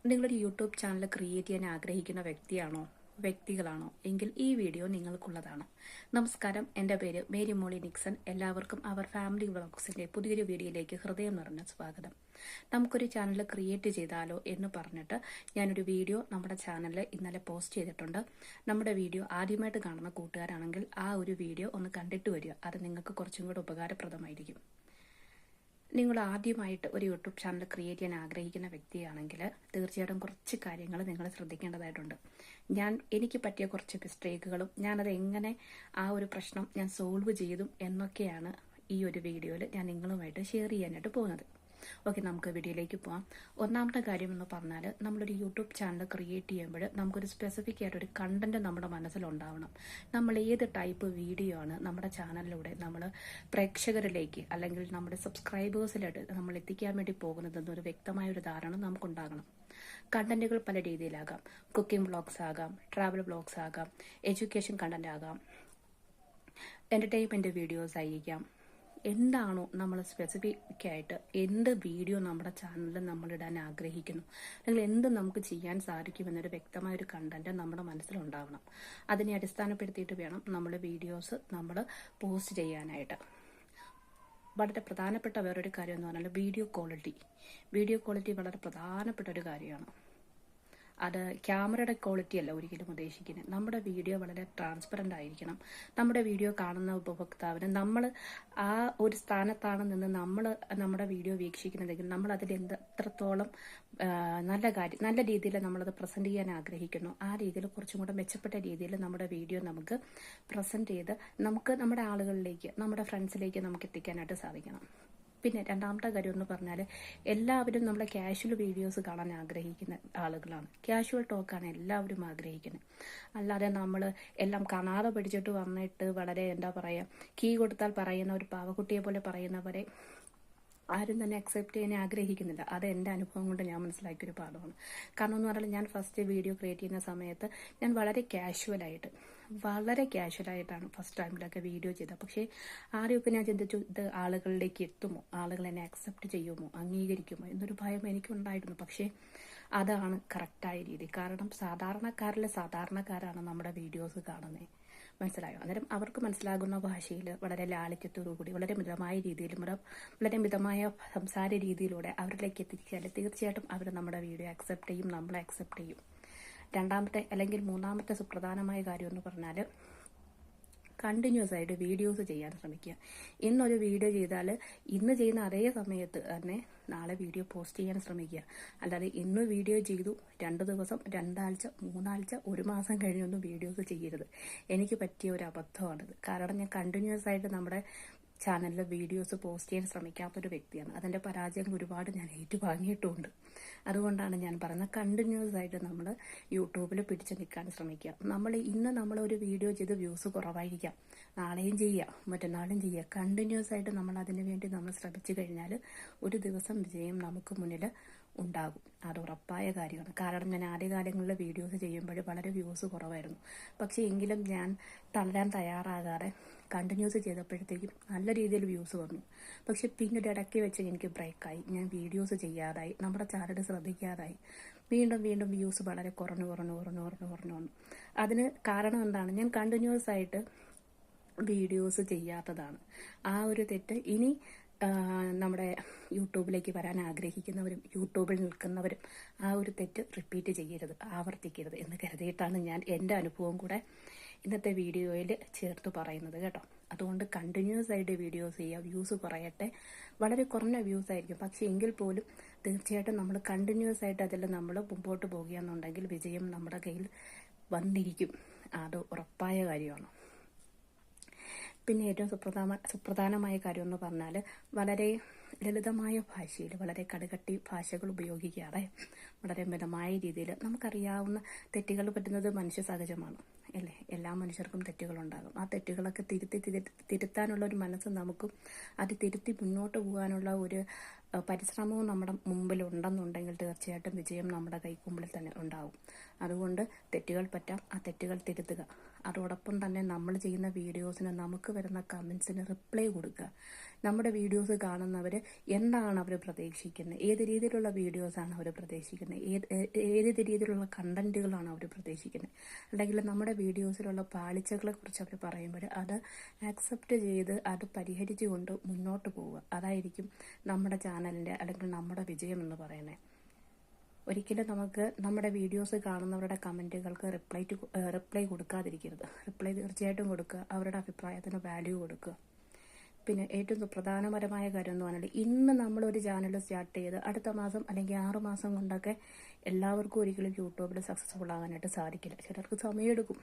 നിങ്ങളൊരു YouTube channel create ചെയ്യാൻ ആഗ്രഹിക്കുന്ന വ്യക്തികളാണോ എങ്കിൽ ഈ വീഡിയോ നിങ്ങൾക്കുള്ളതാണ്. നമസ്കാരം, എൻ്റെ പേര് മേരി മോളി നിക്സൺ. എല്ലാവർക്കും അവർ ഫാമിലി വ്ളോഗ്സിൻ്റെ പുതിയൊരു വീഡിയോയിലേക്ക് ഹൃദയം നിറഞ്ഞ സ്വാഗതം. നമുക്കൊരു ചാനൽ ക്രിയേറ്റ് ചെയ്താലോ എന്ന് പറഞ്ഞിട്ട് ഞാനൊരു വീഡിയോ നമ്മുടെ ചാനലിൽ ഇന്നലെ പോസ്റ്റ് ചെയ്തിട്ടുണ്ട്. നമ്മുടെ വീഡിയോ ആദ്യമായിട്ട് കാണുന്ന കൂട്ടുകാരാണെങ്കിൽ ആ ഒരു വീഡിയോ ഒന്ന് കണ്ടിട്ട് വരിക. അത് നിങ്ങൾക്ക് കുറച്ചും കൂടെ ഉപകാരപ്രദമായിരിക്കും. നിങ്ങൾ ആദ്യമായിട്ട് ഒരു യൂട്യൂബ് ചാനൽ ക്രിയേറ്റ് ചെയ്യാൻ ആഗ്രഹിക്കുന്ന വ്യക്തിയാണെങ്കിൽ തീർച്ചയായിട്ടും കുറച്ച് കാര്യങ്ങൾ നിങ്ങൾ ശ്രദ്ധിക്കേണ്ടതായിട്ടുണ്ട്. എനിക്ക് പറ്റിയ കുറച്ച് മിസ്റ്റേക്കുകളും ഞാനത് എങ്ങനെ ആ ഒരു പ്രശ്നം ഞാൻ സോൾവ് ചെയ്തു എന്നൊക്കെയാണ് ഈ ഒരു വീഡിയോയിൽ ഞാൻ നിങ്ങളുമായിട്ട് ഷെയർ ചെയ്യാനായിട്ട് പോകുന്നത്. ഓക്കെ, നമുക്ക് വീഡിയോയിലേക്ക് പോകാം. ഒന്നാമത്തെ കാര്യം എന്ന് പറഞ്ഞാൽ, നമ്മളൊരു യൂട്യൂബ് ചാനൽ ക്രിയേറ്റ് ചെയ്യുമ്പോൾ നമുക്കൊരു സ്പെസിഫിക് ആയിട്ടൊരു കണ്ടന്റ് നമ്മുടെ മനസ്സിലുണ്ടാവണം. നമ്മൾ ഏത് ടൈപ്പ് വീഡിയോ ആണ് നമ്മുടെ ചാനലിലൂടെ നമ്മൾ പ്രേക്ഷകരിലേക്ക് അല്ലെങ്കിൽ നമ്മുടെ സബ്സ്ക്രൈബേഴ്സിലായിട്ട് നമ്മൾ എത്തിക്കാൻ വേണ്ടി പോകുന്നതെന്നൊരു വ്യക്തമായ ഒരു ധാരണ നമുക്കുണ്ടാകണം. കണ്ടന്റുകൾ പല രീതിയിലാകാം. കുക്കിംഗ് വ്ളോഗ്സ് ആകാം, ട്രാവൽ വ്ളോഗ്സ് ആകാം, എഡ്യൂക്കേഷൻ കണ്ടന്റ് ആകാം, എന്റർടൈൻമെന്റ് വീഡിയോസ് ആയിരിക്കാം. എന്താണോ നമ്മൾ സ്പെസിഫിക് ആയിട്ട് എന്ത് വീഡിയോ നമ്മുടെ ചാനലിൽ നമ്മൾ ഇടാൻ ആഗ്രഹിക്കുന്നു, അല്ലെങ്കിൽ എന്ത് നമുക്ക് ചെയ്യാൻ സാധിക്കുമെന്നൊരു വ്യക്തമായ ഒരു കണ്ടന്റ് നമ്മുടെ മനസ്സിലുണ്ടാവണം. അതിനെ അടിസ്ഥാനപ്പെടുത്തിയിട്ട് വേണം നമ്മൾ വീഡിയോസ് നമ്മൾ പോസ്റ്റ് ചെയ്യാനായിട്ട്. വളരെ പ്രധാനപ്പെട്ട വേറൊരു കാര്യം എന്ന് പറഞ്ഞാൽ വീഡിയോ ക്വാളിറ്റി വളരെ പ്രധാനപ്പെട്ട ഒരു കാര്യമാണ്. അത് ക്യാമറയുടെ ക്വാളിറ്റി അല്ല ഒരിക്കലും ഉദ്ദേശിക്കുന്നത്. നമ്മുടെ വീഡിയോ വളരെ ട്രാൻസ്പെറൻ്റ് ആയിരിക്കണം. നമ്മുടെ വീഡിയോ കാണുന്ന ഉപഭോക്താവിന് നമ്മൾ ആ ഒരു സ്ഥാനത്താണ് നിന്ന് നമ്മൾ നമ്മുടെ വീഡിയോ വീക്ഷിക്കുന്നതെങ്കിൽ നമ്മൾ അതിൽ എത്രത്തോളം നല്ല രീതിയിൽ നമ്മളത് പ്രസന്റ് ചെയ്യാൻ ആഗ്രഹിക്കുന്നു, ആ രീതിയിൽ കുറച്ചും കൂടെ മെച്ചപ്പെട്ട രീതിയിൽ നമ്മുടെ വീഡിയോ നമുക്ക് പ്രസന്റ് ചെയ്ത് നമുക്ക് നമ്മുടെ ആളുകളിലേക്ക്, നമ്മുടെ ഫ്രണ്ട്സിലേക്ക് നമുക്ക് എത്തിക്കാനായിട്ട് സാധിക്കണം. പിന്നെ രണ്ടാമത്തെ കാര്യം എന്ന് പറഞ്ഞാൽ, എല്ലാവരും നമ്മളെ കാഷ്വൽ വീഡിയോസ് കാണാൻ ആഗ്രഹിക്കുന്ന ആളുകളാണ്. കാഷ്വൽ ടോക്കാണ് എല്ലാവരും ആഗ്രഹിക്കുന്നത്. അല്ലാതെ നമ്മൾ എല്ലാം കാണാതെ പഠിച്ചിട്ട് വന്നിട്ട് വളരെ കീ കൊടുത്താൽ പറയുന്ന ഒരു പാവക്കുട്ടിയെ പോലെ പറയുന്നവരെ ആരും തന്നെ അക്സെപ്റ്റ് ചെയ്യാൻ ആഗ്രഹിക്കുന്നില്ല. അത് എൻ്റെ അനുഭവം കൊണ്ട് ഞാൻ മനസ്സിലാക്കിയൊരു പാഠമാണ്. കാരണം എന്ന് പറഞ്ഞാൽ, ഞാൻ ഫസ്റ്റ് വീഡിയോ ക്രിയേറ്റ് ചെയ്യുന്ന സമയത്ത് ഞാൻ വളരെ കാഷ്വലായിട്ടാണ് ഫസ്റ്റ് ടൈമിലൊക്കെ വീഡിയോ ചെയ്തത്. പക്ഷേ ആദ്യമൊക്കെ ഞാൻ ചിന്തിച്ചു, ഇത് ആളുകളിലേക്ക് എത്തുമോ, ആളുകൾ എന്നെ അക്സെപ്റ്റ് ചെയ്യുമോ, അംഗീകരിക്കുമോ എന്നൊരു ഭയം എനിക്കുണ്ടായിരുന്നു. പക്ഷേ അതാണ് കറക്റ്റായ രീതി. കാരണം സാധാരണക്കാരാണ് നമ്മുടെ വീഡിയോസ് കാണുന്നത്. മനസ്സിലായോ? അന്നേരം അവർക്ക് മനസ്സിലാകുന്ന ഭാഷയിൽ വളരെ ലാളിത്യത്തോടുകൂടി വളരെ മിതമായ രീതിയിൽ വളരെ മിതമായ സംസാര രീതിയിലൂടെ അവരിലേക്ക് എത്തിച്ചാൽ തീർച്ചയായിട്ടും അവർ നമ്മുടെ വീഡിയോ അക്സെപ്റ്റ് ചെയ്യും, നമ്മളെ അക്സെപ്റ്റ് ചെയ്യും. രണ്ടാമത്തെ അല്ലെങ്കിൽ മൂന്നാമത്തെ സുപ്രധാനമായ കാര്യം എന്ന് പറഞ്ഞാൽ, കണ്ടിന്യൂസ് ആയിട്ട് വീഡിയോസ് ചെയ്യാൻ ശ്രമിക്കുക. ഇന്നൊരു വീഡിയോ ചെയ്താൽ ഇന്ന് ചെയ്യുന്ന അതേ സമയത്ത് തന്നെ നാളെ വീഡിയോ പോസ്റ്റ് ചെയ്യാൻ ശ്രമിക്കുക. അല്ലാതെ ഇന്ന് വീഡിയോ ചെയ്തു 2 ദിവസം, 2 ആഴ്ച, 3 ആഴ്ച, 1 മാസം കഴിഞ്ഞൊന്നും വീഡിയോസ് ചെയ്യരുത്. എനിക്ക് പറ്റിയ ഒരു അബദ്ധമാണിത്. കാരണം ഞാൻ കണ്ടിന്യൂസ് ആയിട്ട് നമ്മുടെ ചാനലിൽ വീഡിയോസ് പോസ്റ്റ് ചെയ്യാൻ ശ്രമിക്കാത്തൊരു വ്യക്തിയാണ്. അതിൻ്റെ പരാജയം ഒരുപാട് ഞാൻ ഏറ്റുവാങ്ങിയിട്ടുമുണ്ട്. അതുകൊണ്ടാണ് ഞാൻ പറയുന്നത്, കണ്ടിന്യൂസ് ആയിട്ട് നമ്മൾ യൂട്യൂബിൽ പിടിച്ചു നിൽക്കാൻ ശ്രമിക്കുക. ഇന്ന് നമ്മളൊരു വീഡിയോ ചെയ്ത് വ്യൂസ് കുറവായിരിക്കാം, നാളെയും ചെയ്യുക, മറ്റന്നാളും ചെയ്യുക. കണ്ടിന്യൂസ് ആയിട്ട് നമ്മൾ അതിനു വേണ്ടി നമ്മൾ ശ്രമിച്ചു കഴിഞ്ഞാൽ ഒരു ദിവസം വിജയം നമുക്ക് മുന്നിൽ ഉണ്ടാകും. അത് ഉറപ്പായ കാര്യമാണ്. കാരണം ഞാൻ ആദ്യകാലങ്ങളിൽ വീഡിയോസ് ചെയ്യുമ്പോൾ വളരെ വ്യൂസ് കുറവായിരുന്നു. പക്ഷേ എങ്കിലും ഞാൻ തളരാൻ തയ്യാറാകാതെ കണ്ടിന്യൂസ് ചെയ്തപ്പോഴത്തേക്കും നല്ല രീതിയിൽ വ്യൂസ് വന്നു. പക്ഷെ പിന്നീട് ഇടയ്ക്ക് വെച്ച് എനിക്ക് ബ്രേക്കായി. ഞാൻ വീഡിയോസ് ചെയ്യാതായി, നമ്മുടെ ചാനൽ ശ്രദ്ധിക്കാതായി. വീണ്ടും വ്യൂസ് വളരെ കുറഞ്ഞു വന്നു. അതിന് കാരണം എന്താണ്? ഞാൻ കണ്ടിന്യൂസ് ആയിട്ട് വീഡിയോസ് ചെയ്യാത്തതാണ്. ആ ഒരു തെറ്റ് ഇനി നമ്മുടെ യൂട്യൂബിലേക്ക് വരാൻ ആഗ്രഹിക്കുന്നവരും യൂട്യൂബിൽ നിൽക്കുന്നവരും ആ ഒരു തെറ്റ് റിപ്പീറ്റ് ചെയ്യരുത്, ആവർത്തിക്കരുത് എന്ന് കരുതിയിട്ടാണ് ഞാൻ എൻ്റെ അനുഭവം കൂടെ ഇന്നത്തെ വീഡിയോയിൽ ചേർത്ത് പറയുന്നത് കേട്ടോ. അതുകൊണ്ട് കണ്ടിന്യൂസ് ആയിട്ട് വീഡിയോസ് ചെയ്യുക. വ്യൂസ് കുറയട്ടെ, വളരെ കുറഞ്ഞ വ്യൂസ് ആയിരിക്കും, പക്ഷേ എങ്കിൽ പോലും തീർച്ചയായിട്ടും നമ്മൾ കണ്ടിന്യൂസ് ആയിട്ട് അതിൽ നമ്മൾ മുമ്പോട്ട് പോകുകയെന്നുണ്ടെങ്കിൽ വിജയം നമ്മുടെ കയ്യിൽ വന്നിരിക്കും. അത് ഉറപ്പായ കാര്യമാണ്. പിന്നെ ഏറ്റവും സുപ്രധാനമായ കാര്യം എന്ന് പറഞ്ഞാൽ, വളരെ ലളിതമായ ഭാഷയിൽ, വളരെ കടുകട്ടി ഭാഷകൾ ഉപയോഗിക്കാതെ വളരെ മിതമായ രീതിയിൽ, നമുക്കറിയാവുന്ന തെറ്റുകൾ പറ്റുന്നത് മനുഷ്യ സഹജമാണ് അല്ലേ? എല്ലാ മനുഷ്യർക്കും തെറ്റുകളുണ്ടാകും. ആ തെറ്റുകളൊക്കെ തിരുത്താനുള്ള ഒരു മനസ്സ് നമുക്കും അത് തിരുത്തി മുന്നോട്ട് പോകാനുള്ള ഒരു പരിശ്രമവും നമ്മുടെ മുമ്പിലുണ്ടെന്നുണ്ടെങ്കിൽ തീർച്ചയായിട്ടും വിജയം നമ്മുടെ കൈക്കുമ്പിളിൽ തന്നെ ഉണ്ടാവും. അതുകൊണ്ട് തെറ്റുകൾ പറ്റാം, ആ തെറ്റുകൾ തിരുത്തുക. അതോടൊപ്പം തന്നെ നമ്മൾ ചെയ്യുന്ന വീഡിയോസിന് നമുക്ക് വരുന്ന കമൻസിന് റിപ്ലൈ കൊടുക്കുക. നമ്മുടെ വീഡിയോസ് കാണുന്നവർ എന്താണ് അവർ പ്രതീക്ഷിക്കുന്നത്, ഏത് രീതിയിലുള്ള വീഡിയോസാണ് അവർ പ്രതീക്ഷിക്കുന്നത്, ഏത് രീതിയിലുള്ള കണ്ടന്റുകളാണ് അവർ പ്രതീക്ഷിക്കുന്നത്, അല്ലെങ്കിൽ നമ്മുടെ വീഡിയോസിലുള്ള പാളിച്ചകളെ കുറിച്ച് അവർ പറയുമ്പോൾ അത് ആക്സെപ്റ്റ് ചെയ്ത് അത് പരിഹരിച്ചുകൊണ്ട് മുന്നോട്ട് പോവുക. അതായിരിക്കും നമ്മുടെ ചാനലിൻ്റെ അല്ലെങ്കിൽ നമ്മുടെ വിജയം എന്ന് പറയുന്നത്. ഒരിക്കലും നമുക്ക് നമ്മുടെ വീഡിയോസ് കാണുന്നവരുടെ കമൻറ്റുകൾക്ക് റിപ്ലൈ കൊടുക്കാതിരിക്കരുത്. റിപ്ലൈ തീർച്ചയായിട്ടും കൊടുക്കുക. അവരുടെ അഭിപ്രായത്തിന് വാല്യൂ കൊടുക്കുക. പിന്നെ ഏറ്റവും പ്രധാനപരമായ കാര്യം എന്ന് പറഞ്ഞാൽ, ഇന്ന് നമ്മളൊരു ചാനൽ സ്റ്റാർട്ട് ചെയ്ത് അടുത്ത മാസം അല്ലെങ്കിൽ 6 മാസം കൊണ്ടൊക്കെ എല്ലാവർക്കും ഒരിക്കലും യൂട്യൂബിൽ സക്സസ്ഫുൾ ആകാനായിട്ട് സാധിക്കില്ല. ചിലർക്ക് സമയമെടുക്കും.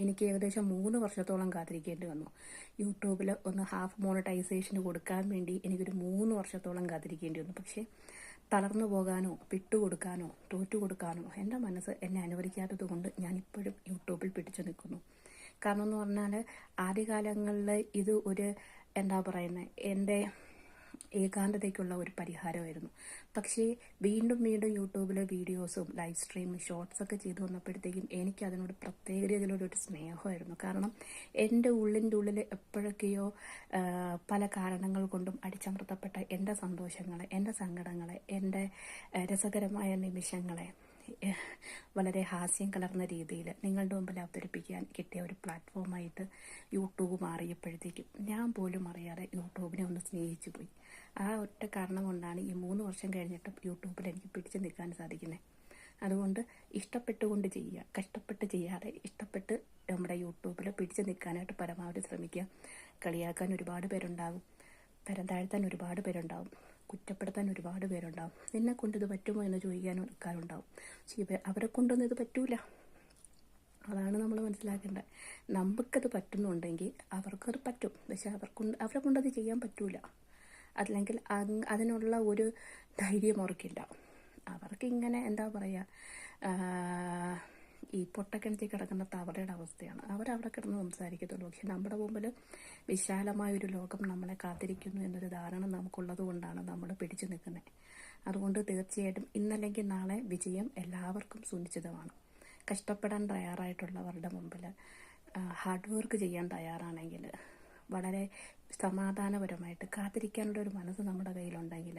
എനിക്ക് ഏകദേശം 3 വർഷത്തോളം കാത്തിരിക്കേണ്ടി വന്നു. യൂട്യൂബിൽ ഒന്ന് ഹാഫ് മോണിറ്റൈസേഷന് കൊടുക്കാൻ വേണ്ടി എനിക്കൊരു 3 വർഷത്തോളം കാത്തിരിക്കേണ്ടി വന്നു. പക്ഷേ തളർന്നു പോകാനോ വിട്ടുകൊടുക്കാനോ തോറ്റുകൊടുക്കാനോ എൻ്റെ മനസ്സ് എന്നെ അനുവദിക്കാത്തത് കൊണ്ട് ഞാനിപ്പോഴും യൂട്യൂബിൽ പിടിച്ചു നിൽക്കുന്നു. കാരണം എന്ന് പറഞ്ഞാൽ ആദ്യകാലങ്ങളിൽ ഇത് ഒരു എന്താ പറയുന്നത് എൻ്റെ ഏകാന്തതയ്ക്കുള്ള ഒരു പരിഹാരമായിരുന്നു. പക്ഷേ വീണ്ടും യൂട്യൂബിലെ വീഡിയോസും ലൈവ് സ്ട്രീമും ഷോർട്സൊക്കെ ചെയ്തു വന്നപ്പോഴത്തേക്കും എനിക്ക് അതിനോട് പ്രത്യേക രീതിയിലൊരു സ്നേഹമായിരുന്നു. കാരണം എൻ്റെ ഉള്ളിൽ എപ്പോഴൊക്കെയോ പല കാരണങ്ങൾ കൊണ്ടും അടിച്ചമർത്തപ്പെട്ട എൻ്റെ സന്തോഷങ്ങളെ, എൻ്റെ സങ്കടങ്ങളെ, എൻ്റെ രസകരമായ നിമിഷങ്ങളെ വളരെ ഹാസ്യം കലർന്ന രീതിയിൽ നിങ്ങളുടെ മുമ്പിൽ അവതരിപ്പിക്കാൻ കിട്ടിയ ഒരു പ്ലാറ്റ്ഫോമായിട്ട് യൂട്യൂബ് മാറിയപ്പോഴത്തേക്കും ഞാൻ പോലും അറിയാതെ യൂട്യൂബിനെ ഒന്ന് സ്നേഹിച്ചു പോയി. ആ ഒറ്റ കാരണം കൊണ്ടാണ് ഈ 3 വർഷം കഴിഞ്ഞിട്ടും യൂട്യൂബിൽ എനിക്ക് പിടിച്ചു നിൽക്കാൻ സാധിക്കുന്നത്. അതുകൊണ്ട് ഇഷ്ടപ്പെട്ടുകൊണ്ട് ചെയ്യുക, കഷ്ടപ്പെട്ട് ചെയ്യാതെ ഇഷ്ടപ്പെട്ട് നമ്മുടെ യൂട്യൂബിൽ പിടിച്ചു നിൽക്കാനായിട്ട് പരമാവധി ശ്രമിക്കുക. കളിയാക്കാൻ ഒരുപാട് പേരുണ്ടാകും, തരം താഴ്ത്താൻ ഒരുപാട് പേരുണ്ടാകും, കുറ്റപ്പെടുത്താൻ ഒരുപാട് പേരുണ്ടാകും, നിന്നെ കൊണ്ട് ഇത് പറ്റുമോ എന്ന് ചോദിക്കാനും ആൾക്കാരുണ്ടാവും. പക്ഷേ അവരെ കൊണ്ടൊന്നും ഇത് പറ്റൂല. അതാണ് നമ്മൾ മനസ്സിലാക്കേണ്ടത്. നമുക്കത് പറ്റുന്നുണ്ടെങ്കിൽ അവർക്കത് പറ്റും. പക്ഷെ അവരെ കൊണ്ടത് ചെയ്യാൻ പറ്റൂല. അല്ലെങ്കിൽ അതിനുള്ള ഒരു ധൈര്യം അവർക്കില്ല. അവർക്കിങ്ങനെ എന്താ പറയുക, ഈ പൊട്ടക്കിണറ്റിൽ കിടക്കുന്ന തവളയുടെ അവസ്ഥയാണ്. അവരവിടെ കിടന്ന് സംസാരിക്കത്തുള്ളൂ. പക്ഷെ നമ്മുടെ മുമ്പിൽ വിശാലമായൊരു ലോകം നമ്മളെ കാത്തിരിക്കുന്നു എന്നൊരു ധാരണ നമുക്കുള്ളത് കൊണ്ടാണ് നമ്മൾ പിടിച്ചു നിൽക്കുന്നത്. അതുകൊണ്ട് തീർച്ചയായിട്ടും ഇന്നല്ലെങ്കിൽ നാളെ വിജയം എല്ലാവർക്കും സുനിശ്ചിതമാണ്. കഷ്ടപ്പെടാൻ തയ്യാറായിട്ടുള്ളവരുടെ മുമ്പിൽ ഹാർഡ് വർക്ക് ചെയ്യാൻ തയ്യാറാണെങ്കിൽ, വളരെ സമാധാനപരമായിട്ട് കാത്തിരിക്കാനുള്ളൊരു മനസ്സ് നമ്മുടെ കയ്യിലുണ്ടെങ്കിൽ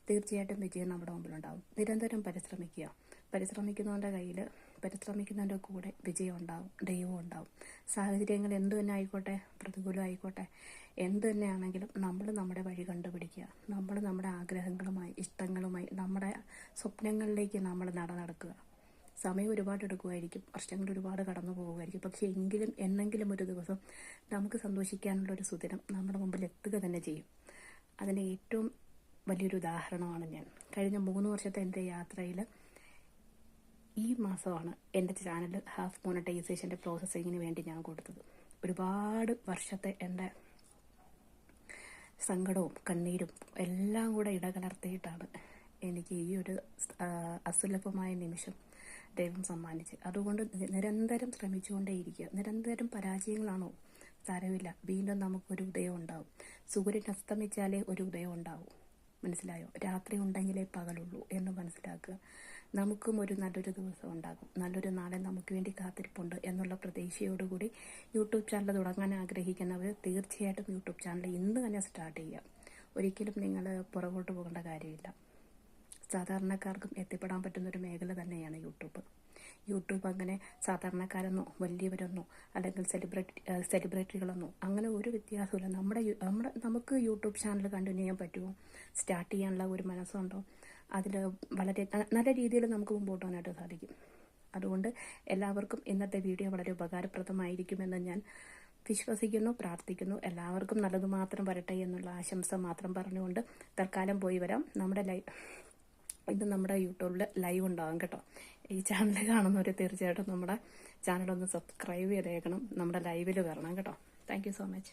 തീർച്ചയായിട്ടും വിജയം നമ്മുടെ മുമ്പിലുണ്ടാകും. നിരന്തരം പരിശ്രമിക്കുക. പരിശ്രമിക്കുന്നതിൻ്റെ കൂടെ വിജയം ഉണ്ടാവും, ദൈവം ഉണ്ടാവും. സാഹചര്യങ്ങൾ എന്തു തന്നെ ആയിക്കോട്ടെ, പ്രതികൂലമായിക്കോട്ടെ, എന്തു തന്നെയാണെങ്കിലും നമ്മൾ നമ്മുടെ വഴി കണ്ടുപിടിക്കുക. നമ്മൾ നമ്മുടെ ആഗ്രഹങ്ങളുമായി, ഇഷ്ടങ്ങളുമായി, നമ്മുടെ സ്വപ്നങ്ങളിലേക്ക് നമ്മൾ നടക്കുക. സമയം ഒരുപാട് എടുക്കുമായിരിക്കും, വർഷങ്ങൾ ഒരുപാട് കടന്നു പോകുമായിരിക്കും. പക്ഷേ എന്നെങ്കിലും ഒരു ദിവസം നമുക്ക് സന്തോഷിക്കാനുള്ളൊരു സുദിനം നമ്മുടെ മുമ്പിൽ എത്തുക തന്നെ ചെയ്യും. അതിൻ്റെ ഏറ്റവും വലിയൊരു ഉദാഹരണമാണ് ഞാൻ. കഴിഞ്ഞ 3 വർഷത്തെ എൻ്റെ യാത്രയിൽ ഈ മാസമാണ് എൻ്റെ ചാനൽ ഹാഫ് മോണിറ്റൈസേഷൻ്റെ പ്രോസസ്സിങ്ങിന് വേണ്ടി ഞാൻ കൊടുത്തത്. ഒരുപാട് വർഷത്തെ എൻ്റെ സങ്കടവും കണ്ണീരും എല്ലാം കൂടെ ഇടകലർത്തിയിട്ടാണ് എനിക്ക് ഈ ഒരു അസുലഭമായ നിമിഷം ദൈവം സമ്മാനിച്ച്. അതുകൊണ്ട് നിരന്തരം ശ്രമിച്ചുകൊണ്ടേയിരിക്കുക. നിരന്തരം പരാജയങ്ങളാണോ, സാരമില്ല, വീണ്ടും നമുക്കൊരു ഉദയം ഉണ്ടാവും. സൂര്യൻ അസ്തമിച്ചാലേ ഒരു ഉദയം ഉണ്ടാവും. മനസ്സിലായോ? രാത്രി ഉണ്ടെങ്കിലേ പകലുള്ളൂ എന്ന് മനസ്സിലാക്കുക. നമുക്കും ഒരു നല്ലൊരു ദിവസം ഉണ്ടാകും, നല്ലൊരു നാളെ നമുക്ക് വേണ്ടി കാത്തിരിപ്പുണ്ട് എന്നുള്ള പ്രതീക്ഷയോടുകൂടി യൂട്യൂബ് ചാനൽ തുടങ്ങാൻ ആഗ്രഹിക്കുന്നവർ തീർച്ചയായിട്ടും യൂട്യൂബ് ചാനൽ ഇന്ന് തന്നെ സ്റ്റാർട്ട് ചെയ്യുക. ഒരിക്കലും നിങ്ങൾ പുറകോട്ട് പോകേണ്ട കാര്യമില്ല. സാധാരണക്കാർക്കും എത്തിപ്പെടാൻ പറ്റുന്നൊരു മേഖല തന്നെയാണ് യൂട്യൂബ് അങ്ങനെ സാധാരണക്കാരെന്നോ വലിയവരെന്നോ അല്ലെങ്കിൽ സെലിബ്രിറ്റികളെന്നോ അങ്ങനെ ഒരു വ്യത്യാസമില്ല. നമുക്ക് യൂട്യൂബ് ചാനൽ കണ്ടിന്യൂ ചെയ്യാൻ പറ്റുമോ, സ്റ്റാർട്ട് ചെയ്യാനുള്ള ഒരു മനസ്സുണ്ടോ, അതിൽ വളരെ നല്ല രീതിയിൽ നമുക്ക് മുമ്പോട്ട് പോകാനായിട്ട് സാധിക്കും. അതുകൊണ്ട് എല്ലാവർക്കും ഇന്നത്തെ വീഡിയോ വളരെ ഉപകാരപ്രദമായിരിക്കുമെന്ന് ഞാൻ വിശ്വസിക്കുന്നു, പ്രാർത്ഥിക്കുന്നു. എല്ലാവർക്കും നല്ലത് മാത്രം വരട്ടെ എന്നുള്ള ആശംസ മാത്രം പറഞ്ഞുകൊണ്ട് തൽക്കാലം പോയി വരാം. ഇത് നമ്മുടെ യൂട്യൂബിൽ ലൈവ് ഉണ്ടാകും കേട്ടോ. ഈ ചാനൽ കാണുന്നവർ തീർച്ചയായിട്ടും നമ്മുടെ ചാനലൊന്ന് സബ്സ്ക്രൈബ് ചെയ്തേക്കണം, നമ്മുടെ ലൈവിൽ വരണം കേട്ടോ. Thank you so much.